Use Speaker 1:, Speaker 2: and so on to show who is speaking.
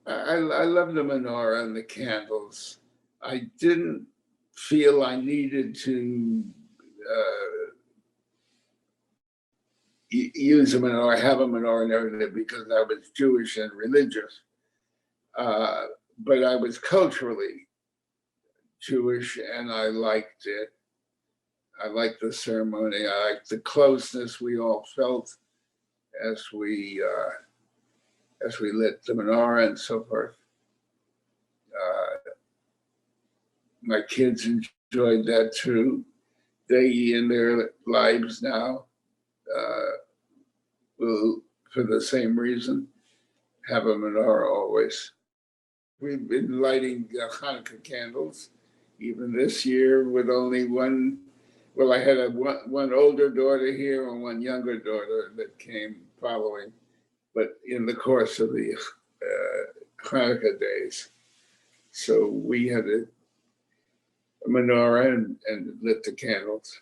Speaker 1: I love the menorah and the candles. I didn't feel I needed to use a menorah, have a menorah and everything because I was Jewish and religious. But I was culturally Jewish and I liked it. I liked the ceremony. I liked the closeness we all felt as we lit the menorah and so forth. My kids enjoyed that too. They, in their lives now, will, for the same reason, have a menorah always. We've been lighting Hanukkah candles, even this year with only one. Well, I had one older daughter here and one younger daughter that came following, but in the course of the Hanukkah days. So we had a menorah and lit the candles.